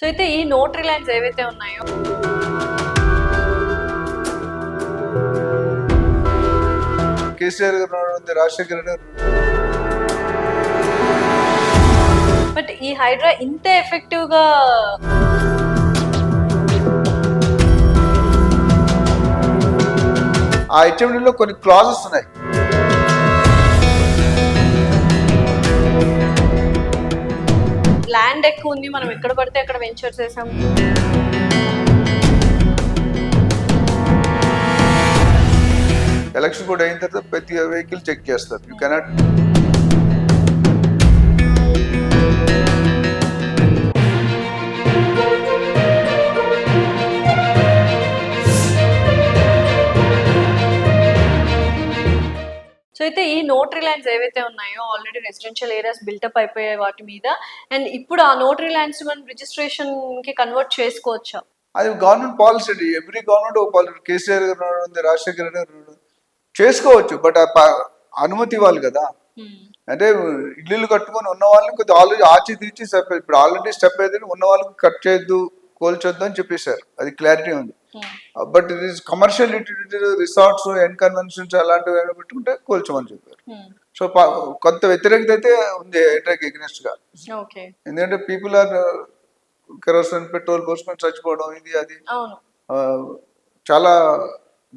So అయితే ఈ notary lands ఏవైతే ఉన్నాయో కేసీఆర్ గారు ఉంది, రాజశేఖర్ గారు. బట్ ఈ హైడ్రా ఇంత ఎఫెక్టివ్ గా ఆ హెచ్ఎండిలో కొన్ని క్లాజెస్ ఉన్నాయి. ల్యాండ్ ఎక్కువ ఉంది, మనం ఎక్కడ పడితే అక్కడ వెంచర్ చేసాం. ఎలక్షన్ కూడా అయిన తర్వాత ప్రతి వెహికల్ చెక్ చేస్తారు. You cannot. సో అయితే ఈ నోటరీ ల్యాండ్స్ ఏవైతే ఉన్నాయో ఆల్రెడీ రెసిడెన్షియల్ ఏరియాస్ బిల్టప్ అయిపోయాయి వాటి మీద, అండ్ ఇప్పుడు ఆ నోటరీ ల్యాండ్స్ మనం రిజిస్ట్రేషన్ కి కన్వర్ట్ చేసుకోవచ్చా? అది గవర్నమెంట్ పాలసీ అండి. ఎవ్రీ గవర్నమెంట్ ఒక పాలసీ. కేసీఆర్ గారు ఉంది, రాజశేఖర్ గారు చేసుకోవచ్చు, బట్ అనుమతి ఇవ్వాలి కదా. అంటే ఇల్లు కట్టుకొని ఉన్న వాళ్ళని కొద్దిగా ఆల్రెడీ ఆచి తీర్చి ఇప్పుడు ఆల్రెడీ స్టెప్ అయితే ఉన్న వాళ్ళకి కట్ చేయొద్దు, కోల్చొద్దు అని చెప్పేశారు. అది క్లారిటీ ఉంది. బట్ ఇది కమర్షియల్ రిసార్ట్స్, ఎన్కన్వెన్షన్స్ అలాంటివి ఏమైనా పెట్టుకుంటే కోల్చమని చెప్పారు. సో కొంత వ్యతిరేకత అయితే ఉంది హైడ్రాకి ఎగ్నెస్ట్ గా. ఎందుకంటే పీపుల్ ఆర్ కెరోసిన్ పెట్రోల్ పోసుకొని చచ్చిపోవడం, ఇది అది చాలా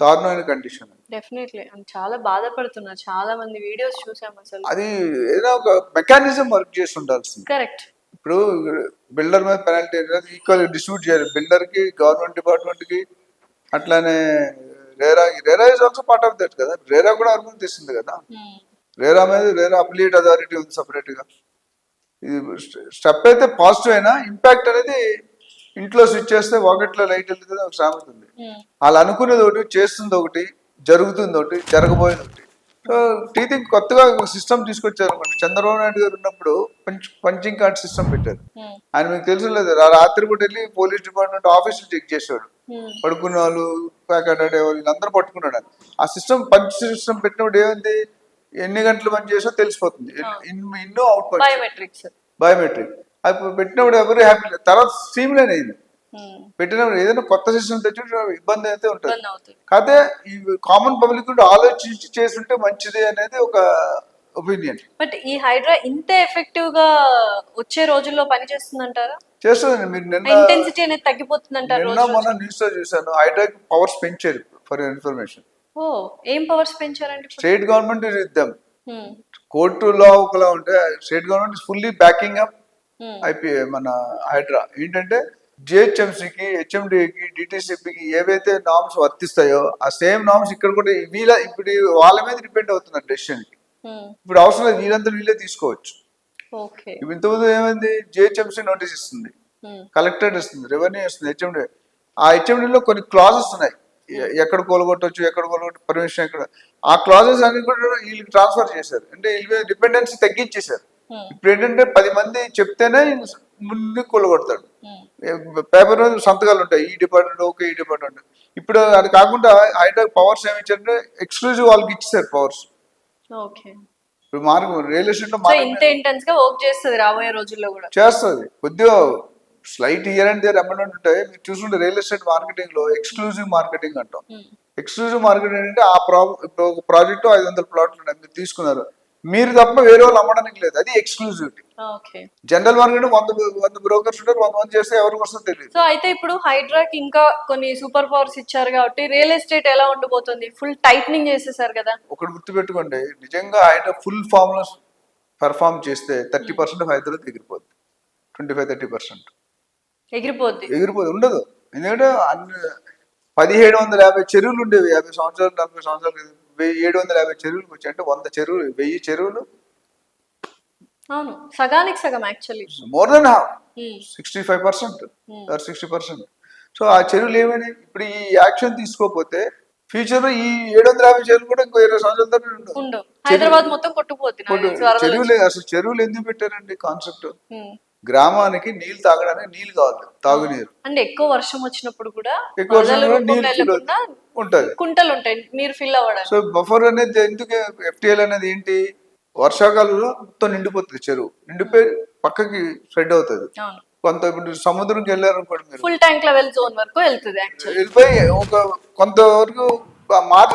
దారుణమైన కండిషన్. డెఫినెట్లీ చాలా బాధపడుతున్నారు. చాలా మంది వీడియోస్ చూసాం. అసలు అది ఏదైనా ఒక మెకానిజం వర్క్ చేసి ఉండాల్సింది. కరెక్ట్. ఇప్పుడు బిల్డర్ మీద పెనాల్టీ ఈక్వల్ డిస్ట్రిబ్యూట్ చేయాలి. బిల్డర్ కి, గవర్నమెంట్ డిపార్ట్మెంట్ కి, అట్లానే RERA is also part of that కదా. రేరా కూడా అనుమతి ఇస్తుంది కదా. రేరా మీద రేరా అప్లియేట్ అథారిటీ ఉంది సపరేట్ గా. ఇది స్టెప్ అయితే పాజిటివ్ అయినా ఇంపాక్ట్ అనేది ఇంట్లో స్విచ్ చేస్తే వాకెట్లో లైట్ వెళ్తుంది ఒక సామెత ఉంది. వాళ్ళు అనుకునేది ఒకటి, చేస్తుంది ఒకటి, జరుగుతుంది ఒకటి, జరగబోయేది ఒకటి. సో టీచింగ్ కొత్తగా సిస్టమ్ తీసుకొచ్చారు అనమాట. చంద్రబాబు నాయుడు గారు ఉన్నప్పుడు పంచింగ్ కార్డ్ సిస్టమ్ పెట్టారు. ఆయన మీకు తెలుసు లేదు, రాత్రి పూట వెళ్ళి పోలీస్ డిపార్ట్మెంట్ ఆఫీసులు చెక్ చేసేవాడు. పడుకున్న వాళ్ళు, ప్యాకెట్ ఆడేవాళ్ళు, వీళ్ళందరూ పట్టుకున్నాడు. ఆ సిస్టమ్ పంచ్ సిస్టమ్ పెట్టినప్పుడు ఏమైంది, ఎన్ని గంటలు పని చేసో తెలిసిపోతుంది. ఇన్నో అవుట్ బయోమెట్రిక్ అది పెట్టినప్పుడు ఎవరు హ్యాపీ. తర్వాత స్ట్రీమ్ లైన్ అయింది. పెట్టినప్పుడు ఏదైనా కొత్త సిస్టమ్ తెచ్చి ఇబ్బంది అయితే ఉంటుంది. కాకపోతే ఈ కామన్ పబ్లిక్ ఆలోచించి చేస్తుంటే మంచిది అనేది ఒక ఒపీనియన్. బట్ ఈ హైడ్రా ఇంత ఎఫెక్టివ్ గా వచ్చే రోజుల్లో పని చేస్తుందంటారా? చేస్తుంది. మీరు నిన్న ఇంటెన్సిటీ అనేది తగ్గిపోతుందంటారు. నిన్న మొన్న న్యూస్ లో చూసాను, హైడ్రాకి పవర్స్ పెంచారు. For information. ఏం పవర్స్ పెంచారండి? State government is with them. Court లా ఒకలా ఉంటే state government is fully backing up ఐపీఏ మన హైడ్రా. ఏంటంటే జిహెచ్ఎంసీకి, హెచ్ఎండికి, డిటిసిపికి ఏవైతే నామ్స్ వర్తిస్తాయో ఆ సేమ్ నామ్స్ ఇక్కడ కూడా ఇప్పుడు వాళ్ళ మీద డిపెండ్ అవుతున్నారు డెసిషన్ కి. ఇప్పుడు అవసరం లేదు, వీళ్ళంతా వీళ్ళే తీసుకోవచ్చు. ఇప్పుడు ఇంతకుముందు ఏమైంది, జిహెచ్ఎంసీ నోటీస్ ఇస్తుంది, కలెక్టరేట్ ఇస్తుంది, రెవెన్యూ ఇస్తుంది, హెచ్ఎండి. ఆ హెచ్ఎండిలో కొన్ని క్లాజెస్ ఉన్నాయి, ఎక్కడ కొలగొట్టవచ్చు, ఎక్కడ కొలగొట్టు, పర్మిషన్ ఎక్కడ. ఆ క్లాజెస్ అన్ని కూడా వీళ్ళకి ట్రాన్స్ఫర్ చేశారు. అంటే వీళ్ళ డిపెండెన్సీ తగ్గించేశారు. ఇప్పుడు ఏంటంటే 10 మంది చెప్తేనే ముందు కొలగొడతాడు. పేపర్ మీద సంతకాలు ఉంటాయి, ఈ డిపార్ట్మెంట్ ఓకే, ఈ డిపార్ట్మెంట్. ఇప్పుడు అది కాకుండా హైడ్రా పవర్స్ ఏమి ఇచ్చారంటే ఎక్స్క్లూజివ్ వాళ్ళకి ఇచ్చేసారు పవర్స్. ఇప్పుడు మార్కెట్ రియల్ ఎస్టేట్ లో రాబోయే రోజుల్లో కూడా చేస్తుంది. కొద్దిగా slight year and there amendment ఉంటాయి. మీరు చూసుకుంటే రియల్ ఎస్టేట్ మార్కెటింగ్ లో ఎక్స్క్లూజివ్ మార్కెటింగ్ అంటాం. ఎక్స్క్లూజివ్ మార్కెటింగ్ అంటే ఆ ఇప్పుడు ఒక ప్రాజెక్ట్ 500 ప్లాట్లు ఉన్నాయి, మీరు తీసుకున్నారు, మీరు తప్ప వేరే వాళ్ళు అమ్మడానికి లేదు, అది ఎక్స్క్లూజివిటీ. జనరల్ మార్కెట్ 100 బ్రోకర్స్ ఉంటారు, 100 మంది చేస్తే ఎవరికి వస్తుందో తెలియదు. సో అయితే ఇప్పుడు హైడ్రాకి ఇంకా కొన్ని సూపర్ పవర్స్ ఇచ్చారు కాబట్టి రియల్ ఎస్టేట్ ఎలా ఉండబోతుంది? ఫుల్ టైట్నింగ్ చేసేసారు కదా. ఒకటి గుర్తుపెట్టుకోండి, నిజంగా హైడ్రా ఫుల్ ఫార్ములా పర్ఫార్మ్ చేస్తే 30% హైదరాబాద్ ఎగిరిపోద్ది. 25-30% ఎగిరిపోద్ది ఉండదు. ఎందుకంటే 1750 చెరువులు ఉండేవి 50 సంవత్సరాలు 40 సంవత్సరాలు. 750 చెరువులకు వచ్చాయి. అంటే 100 చెరువులు, 1000 చెరువులు. అవును, సగానికి సగం actually. More than half, 65% or 60%. So ఆ చెరువులు ఏమైనా ఇప్పుడు ఈ యాక్షన్ తీసుకోకపోతే ఫ్యూచర్ ఈ 750 చెరువులు కూడా ఇంకో 20 సంవత్సరాల తర్వాత ఉండవు. హైదరాబాద్ మొత్తం కొట్టుకుపోతుంది. చెరువులు అసలు చెరువులు ఎందుకు పెట్టారండి కాన్సెప్ట్? గ్రామానికి నీళ్లు తాగడానికి నీళ్లు కావాలి, తాగునీరు. అంటే ఎక్కువ వర్షం వచ్చినప్పుడు కూడా ఎక్కువ ఉంటది, కుంటలు ఉంటాయి నీరు ఫిల్ అవ్వడానికి. సో బఫర్ అనేది ఎందుకు, ఎఫ్టీఎల్ అనేది ఏంటి, వర్షాకాలంలో మొత్తం నిండిపోతుంది చెరువు, నిండిపోయి పక్కకి స్ప్రెడ్ అవుతుంది. కొంత ఇప్పుడు సముద్రంకి వెళ్ళారు అనుకోండి మీరు, ఫుల్ ట్యాంక్ లెవెల్ జోన్ వరకు వెళ్తుంది యాక్చువల్లీ. వెళ్ళిపోయి ఒక కొంతవరకు మాట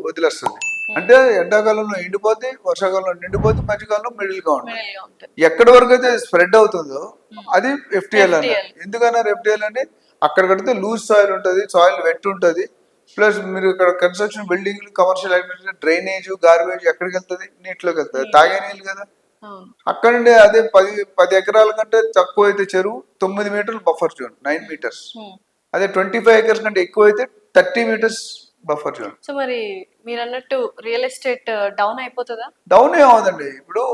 వదిలేస్తుంది. అంటే ఎండాకాలంలో ఎండిపోతే, వర్షాకాలంలో నిండిపోతే, మధ్యకాలంలో మిడిల్గా ఉంటుంది. మిడిల్ గా ఉంటుంది. ఎక్కడి వరకు అయితే స్ప్రెడ్ అవుతుందో అది ఎఫ్టీఎల్ అన్నారు. FTL. ఎందుకన్నారు ఎఫ్టీఎల్ అంటే అక్కడ కడితే లూజ్ సాయిల్ ఉంటుంది, సాయిల్ వెట్ ఉంటుంది, ప్లస్ మీరు ఇక్కడ కన్స్ట్రక్షన్ బిల్డింగ్లు కమర్షియల్ యాక్టివిటీ డ్రైనేజ్ గార్బేజ్ ఎక్కడికి వెళ్తుంది, నీటిలోకి వెళ్తుంది, తాగే నీళ్ళు కదా. అవును. అక్కడ నుండి అదే 10 ఎకరాల కంటే తక్కువ అయితే చెరువు 9 మీటర్లు బఫర్ జోన్ 9 మీటర్స్, అదే 25 ఎకర్స్ కంటే ఎక్కువ అయితే 30 మీటర్స్ బఫర్ జోన్. సో మరి మీరు అన్నట్టు రియల్ ఎస్టేట్ డౌన్ అయిపోతుందా? డౌన్ ఏమవుదండి ఇప్పుడు.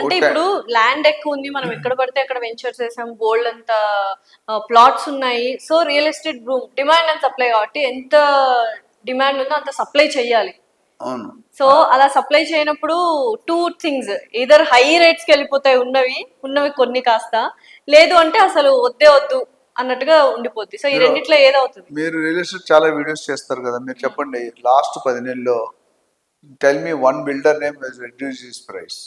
అంటే ఇప్పుడు ల్యాండ్ ఎక్కువ ఉంది, మనం ఎక్కడ పడితే అక్కడ వెంచర్స్ చేసాం, గోల్డ్ అంత ప్లాట్స్ ఉన్నాయి. So real estate boom, demand and supply కాబట్టి ఎంత డిమాండ్ ఉందో అంత సప్లై చేయాలి. అవును, సో అలా సప్లై చేయనప్పుడు two things, either high rates కి వెళ్ళిపోతాయి ఉన్నవి కొన్ని కాస్త, లేదు అంటే అసలు వద్దే వద్దు అన్నట్టుగా ఉండిపోద్ది. సో ఈ రెండిట్లో ఏదవుతుంది? మీరు రియల్ ఎస్టేట్ చాలా వీడియోస్ చేస్తారు కదా, మీరు చెప్పండి లాస్ట్ 10 నెలల్లో tell me one builder name reduce his price,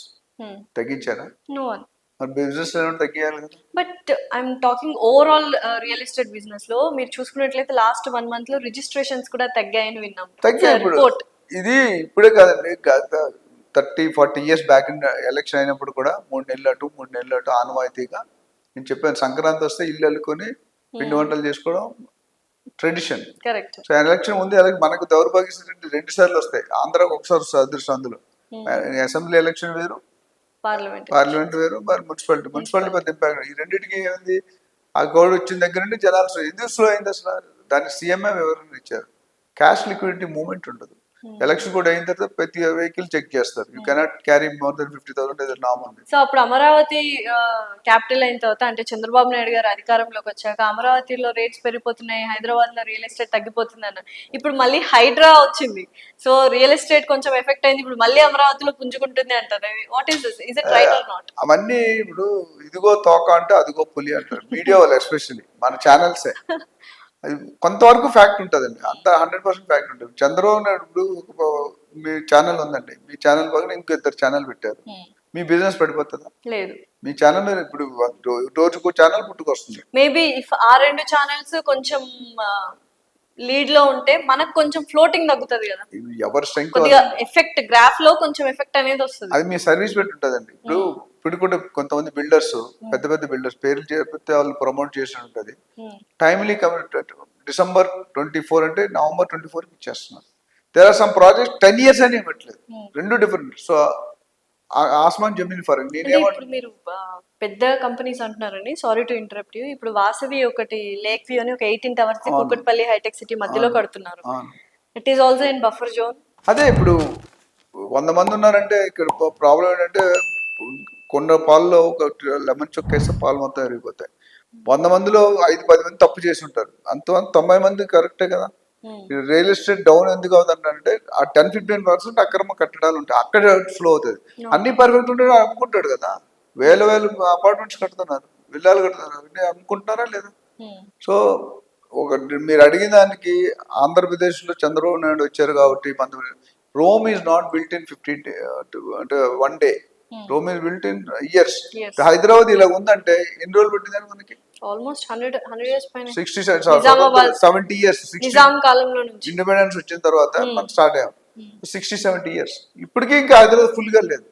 తగ్గించారా? No one. మరి బిజినెస్ తగ్గియాలి కదా. But I'm talking overall real estate business లో మీరు చూసుకున్నట్లయితే లాస్ట్ 1 month లో రిజిస్ట్రేషన్స్ కూడా తగ్గాయని విన్నాం. తగ్గాయి ఇప్పుడు. ఇది ఇప్పుడే కాదండి, గత 30-40 ఇయర్స్ బ్యాక్ ఎలక్షన్ అయినప్పుడు కూడా 3 నెలలు అటు ఆనవాయితీగా నేను చెప్పాను, సంక్రాంతి వస్తే ఇల్లు అల్లుకొని పిండి వంటలు చేసుకోవడం ట్రెడిషన్. కరెక్ట్. సో ఎలక్షన్ ముందు మనకు దౌర్భాగ్యం 2 సార్లు వస్తాయి, ఆంధ్రాకి ఒకసారి వస్తుంది అదృష్టం. అందులో అసెంబ్లీ ఎలక్షన్ వేరు, పార్లమెంట్ వేరు, మరి మున్సిపాలిటీ పెద్ద ఇంపాక్ట్. ఈ రెండింటికి ఏమైంది, ఆ గౌడ్ వచ్చిన దగ్గర నుండి జనాలు ఎందుకు స్లో అయింది అసలు, దానికి సీఎంఏ వివరణ ఇచ్చారు. క్యాష్ లిక్విడిటీ మూవ్మెంట్ ఉండదు. ఎలక్షన్ కూడా అయిన తర్వాత ప్రతి వెహికల్ చెక్ చేస్తారు, you cannot carry more than 50,000 ఏదో నామ్ ఉంది. సో అప్పుడు అమరావతి క్యాపిటల్ అయిన తర్వాత, అంటే చంద్రబాబు నాయుడు గారు అధికారంలోకి వచ్చాక అమరావతిలో రేట్స్ పెరిగిపోతున్నాయి, హైదరాబాద్ లో రియల్ ఎస్టేట్ తగ్గిపోతుంది అన్న. ఇప్పుడు మళ్ళీ హైడ్రా వచ్చింది, సో రియల్ ఎస్టేట్ కొంచెం ఎఫెక్ట్ అయింది, ఇప్పుడు మళ్ళీ అమరావతిలో పుంజుకుంటుంది అంటారు. What is this, is it right are not? అవన్నీ ఇప్పుడు ఇదిగో తోక అంటే అదిగో పులి అంటారు మీడియా వాళ్ళు, ఎస్పెషల్లీ మన ఛానల్సే. అది కొంతవరకు ఫ్యాక్ట్ ఉంటుందండి, అంత 100% ఫ్యాక్ట్ ఉంటుంది. చంద్రబాబు నాయుడు ఇప్పుడు మీ ఛానల్ ఉందండి, మీ ఛానల్ పక్కన ఇంకో 2 ఛానల్ పెట్టారు, మీ బిజినెస్ పడిపోతుందా? లేదు. మీ ఛానల్ ఇప్పుడు రోజుకో ఛానల్ పుట్టుకొస్తుంది. మేబీ ఇఫ్ ఆ 2 ఛానల్స్ కొంచెం లీడ్ లో ఉంటే మనకు కొంచెం ఫ్లోటింగ్ తగ్గుతుంది కదా, ఎవరి స్ట్రెంగ్త్ కొద్దిగా ఎఫెక్ట్, గ్రాఫ్ లో కొంచెం ఎఫెక్ట్ అనేది వస్తుంది. అది మీ సర్వీస్ పెట్టి ఉంటుందండి. ఇప్పుడు కూడా కొంతమంది బిల్డర్స్, పెద్ద బిల్డర్స్ పేర్లు చెప్పితే వాళ్ళు ప్రమోట్ చేసి ఉంటుంది. టైమ్లీ December 24 అంటే November 24 ఇచ్చేస్తున్నారు. There are some project 10 years అని ఇవ్వట్లేదు, రెండు డిఫరెంట్. సో ఆస్మాన్ జమీన్ ఫరక్. ఇప్పుడు మీరు పెద్ద కంపెనీస్ అంటున్నారండి, సారీ టు ఇంటరప్ట్ యూ. ఇప్పుడు వాసవి ఒకటి, లేక్ వ్యూ అని ఒక 18 towers కూకట్పల్లి హైటెక్ సిటీ మధ్యలో కడుతున్నారు. It is also in buffer zone. అదే ఇప్పుడు 100 మంది ఉన్నారంటే ఇక్కడ ప్రాబ్లం ఏంటంటే, కొండ పాలలో ఒక లెమన్ చొక్క వేస్తే పాలు మొత్తం ఎరిగిపోతాయి. 100 మందిలో 5-10 మంది తప్పు చేసి ఉంటారు, అంత 90 మంది కరెక్టే కదా. రియల్ ఎస్టేట్ డౌన్ ఎందుకు అవుతుందంటే ఆ 10-15% అక్రమ కట్టడాలు ఉంటాయి, అక్కడ ఫ్లో అవుతుంది. అన్ని పర్ఫెక్ట్ ఉంటే అమ్ముకుంటాడు కదా, వేల అపార్ట్మెంట్స్ కడుతున్నారు, విల్లాలు కడుతున్నారు, అవన్నీ అమ్ముకుంటున్నారా లేదా? సో మీరు అడిగిన దానికి ఆంధ్రప్రదేశ్లో చంద్రబాబు నాయుడు వచ్చారు కాబట్టి, Rome is not built in 1 day, Rome is built in years. Hyderabad ఇలా ఉందంటే ఎన్ని రోజులు పట్టిందని మనకి? ఆల్మోస్ట్ 100 years పైన, 70 years. నిజాం కాలంలో నుంచి ఇండిపెండెన్స్ వచ్చిన తర్వాత మనం స్టార్ట్ అయ్యాం. 60-70 years. ఇప్పటికీ ఇంకా హైదరాబాద్ ఫుల్ గా లేదు.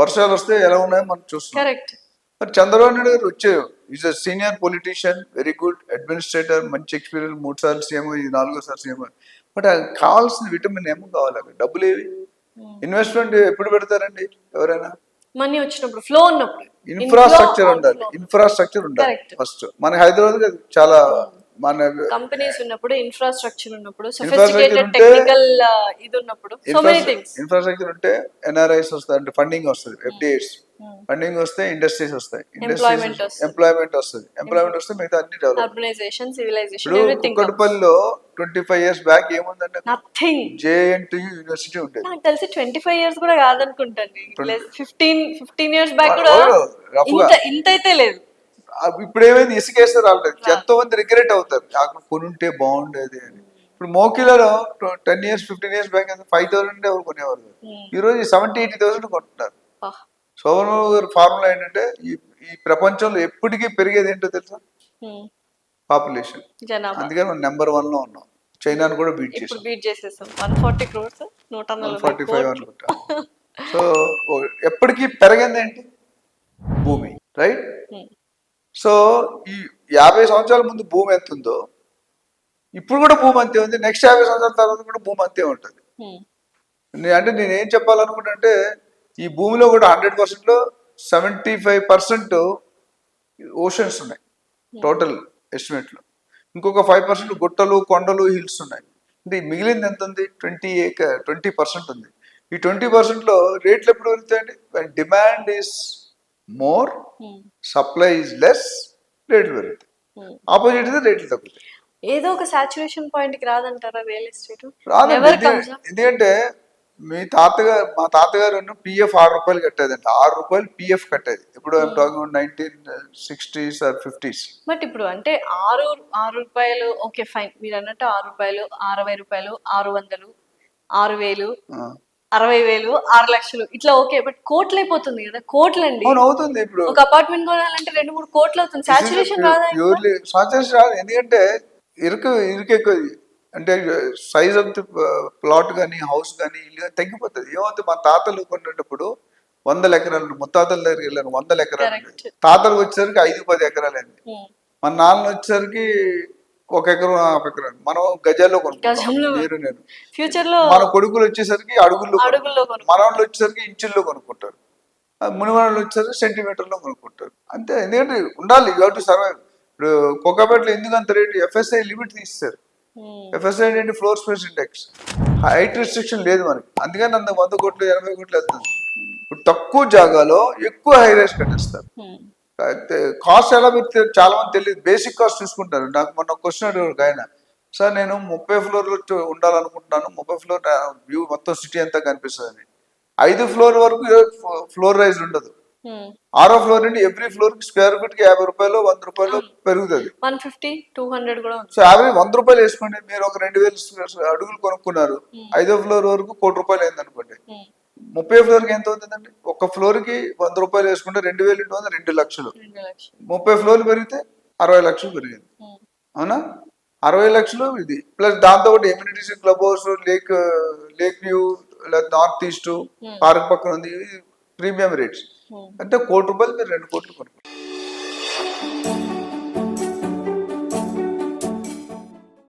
వర్షాలు వస్తే ఎలా ఉన్నాయో మనం చూస్తున్నాం. కరెక్ట్. మరి చంద్రబాబు నాయుడు గారు వచ్చారు, is a senior politician, very good administrator, మంచి ఎక్స్పీరియన్స్, 3 సార్లు సీఎం, ఇది 4వ సారి సీఎం. బట్ కావాల్సిన విటమిన్ ఏమో కావాలి, అక్కడ డబ్బులు ఏవి? ఇన్వెస్ట్మెంట్ ఎప్పుడు పెడతారండి ఎవరైనా? మనీ వచ్చినప్పుడు, ఫ్లో ఉన్నప్పుడు. ఇన్ఫ్రాస్ట్రక్చర్ ఉండాలి ఫస్ట్. మన హైదరాబాద్ చాలా మన కంపెనీస్ ఉన్నప్పుడు, ఇన్ఫ్రాస్ట్రక్చర్ ఉన్నప్పుడు, సోఫిస్టికేటెడ్ టెక్నికల్ ఇది ఉన్నప్పుడు, సో మెనీ థింగ్స్. ఇన్ఫ్రాస్ట్రక్చర్ ఉంటే ఎన్ఆర్ఐస్ వస్తాయి, అంటే ఫండింగ్ వస్తుంది, ఎఫ్డిఐస్ ఫండింగ్ వస్తే ఇండస్ట్రీస్ వస్తాయి, ఎంప్లాయ్మెంట్ వస్తే మిగతా అన్ని డెవలప్. Urbanisation, civilisation, everything. కుక్కడపల్లిలో 25 years బ్యాక్ ఏముందంటే నథింగ్. JNTU యూనివర్సిటీ ఉంటుంది. నాకు తెలిసి 25 years కూడా కాదనుకుంటాను, 15 years బ్యాక్ కూడా ఇంత అయితే లేదు. ఇప్పుడు ఏమైంది, ఇసుకేస్తే రావట్లేదు. ఎంతో మంది రిగ్రెట్ అవుతారు, అక్కడ కొనుంటే బాగుండేది అని. ఇప్పుడు మోకిలలో 10 years 15 years బ్యాక్ 5,000 ఎవరు కొనేవారు, ఈ రోజు 70-80,000 కొంటున్నారు. శోభన్ బాబు గారి ఫార్ములా ఏంటంటే ఈ ప్రపంచంలో ఎప్పటికీ పెరిగేది ఏంటో తెలుసా? పాపులేషన్. జనాభా అందుకని మనం నెంబర్ 1 లో ఉన్నాం. చైనాను కూడా బీట్ ఇప్పుడు చేసాం. బీట్ చేసేసాం 140 crores 145 145 అనుకుంటా. సో ఎప్పటికీ పెరగింది ఏంటి? భూమి, రైట్? సో ఈ 50 సంవత్సరాల ముందు భూమి ఎంత ఉందో ఇప్పుడు కూడా భూమి అంతే ఉంది. నెక్స్ట్ 50 సంవత్సరాల తర్వాత కూడా భూమి అంతే ఉంటుంది. అంటే నేను ఏం చెప్పాలనుకుంటే ఈ భూమిలో కూడా 100%లో 75% ఓషన్స్ ఉన్నాయి టోటల్ ఎస్టిమేట్లో. ఇంకొక 5% గుట్టలు, కొండలు, హిల్స్ ఉన్నాయి. అంటే మిగిలింది ఎంత ఉంది? 20% ఉంది. ఈ 20%లో రేట్లు ఎప్పుడు పెరుగుతాయండి? Demand is more, supply is less, రేట్లు పెరుగుతాయి. ఆపోజిట్ ది రేట్లు తగ్గుతాయి. ఏదో ఒక సాచురేషన్ పాయింట్ కి రాదంటారా రియల్ ఎస్టేట్? రాదండి. ఎందుకంటే మా తాతగారు పిఎఫ్ 6 రూపాయలు కట్టేదండి. 6 రూపాయలు పిఎఫ్ కట్టేది. ఇప్పుడు 1960s or 50s. బట్ ఇప్పుడు అంటే 6 రూపాయలు ఓకే ఫైన్, మీరు అన్నట్టు 6 రూపాయలు, 60 రూపాయలు, 600, 6000, 60,000, 6 లక్షలు ఇట్లా ఓకే. బట్ కోట్లు అయిపోతుంది కదా, కోట్లండి. అవుతుంది. ఇప్పుడు ఒక అపార్ట్మెంట్ కొనాలంటే 2-3 కోట్లు అవుతుంది. సాచురేషన్ రాదా? సాచురేషన్ రాదు. ఎందుకంటే ఇరుకు ఎక్కువ. అంటే సైజ్ ఆఫ్ ది ప్లాట్ కానీ, హౌస్ కానీ, ఇల్లు కానీ తగ్గిపోతుంది. ఏమవుతుంది? మా తాతలు కొనేటప్పుడు 100 ఎకరాలు, ముత్తాతల దగ్గరికి వెళ్ళాను, 100 ఎకరాలు. తాతలకు వచ్చేసరికి 5-10 ఎకరాలు అయింది. మన నాన్న వచ్చేసరికి 1 ఎకరం, 1/2 ఎకరం. మనం గజాల్లో కొనుక్కుంటాం. నేను ఫ్యూచర్ లో మన కొడుకులు వచ్చేసరికి అడుగుల్లో, మనవాళ్ళు వచ్చేసరికి ఇంచుల్లో కొనుక్కుంటారు. మునివాళ్ళు వచ్చేసరికి సెంటీమీటర్లో కొనుక్కుంటారు. అంతే. ఎందుకంటే ఉండాలి, యూ హావ్ టు సర్వైవ్. ఇప్పుడు కోకాపేటలో ఎందుకు అంత రేటు? ఎఫ్ఎస్ఐ లిమిట్ తీస్తారు. ఎఫ్ఎస్ఐ ఏంటి? Floor space index. Height restriction లేదు మనకి. అందుకని అంత 100 కోట్లు 80 కోట్లు వెళ్తుంది. ఇప్పుడు తక్కువ జాగాలో ఎక్కువ హై రైస్ కట్టేస్తారు. కాస్ట్ ఎలా పెడితే చాలా మంది తెలియదు. బేసిక్ కాస్ట్ చూసుకుంటారు. నాకు మొన్న క్వశ్చన్ అడిగారు ఆయన, సార్ నేను 30 ఫ్లోర్లో ఉండాలనుకుంటున్నాను, 30 ఫ్లోర్ వ్యూ మొత్తం సిటీ అంతా కనిపిస్తుంది. 5 ఫ్లోర్ వరకు ఫ్లోర్ రైజ్ ఉండదు. 6వ ఫ్లోర్ నుండి ఎవ్రీ ఫ్లోర్ కి స్క్వేర్ ఫీట్ కి 50 రూపాయలు, 100 రూపాయలు పెరుగుతుంది. 150, 200 కూడా. సో యావరేజ్ 100 రూపాయలు వేసుకోండి. మీరు ఒక 2000 అడుగులు కొనుక్కున్నారు, 5వ ఫ్లోర్ వరకు 1 కోటి రూపాయలు అయింది అనుకోండి. 30వ ఫ్లోర్ కి ఎంత అవుతుందండి? ఒక ఫ్లోర్ కి 100 రూపాయలు వేసుకుంటే 2000 × 100 2 లక్షలు. 30 ఫ్లోర్లు పెరిగితే 60 లక్షలు పెరిగింది. అవునా? 60 లక్షలు ఇది ప్లస్ దాంతో పాటు amenities, club house, lake view, north east park పక్కన ఉంది, ప్రీమియం రేట్స్. అంటే 1 కోటి రూపాయలు మీరు 2 కోట్లు కొనుక్కోండి.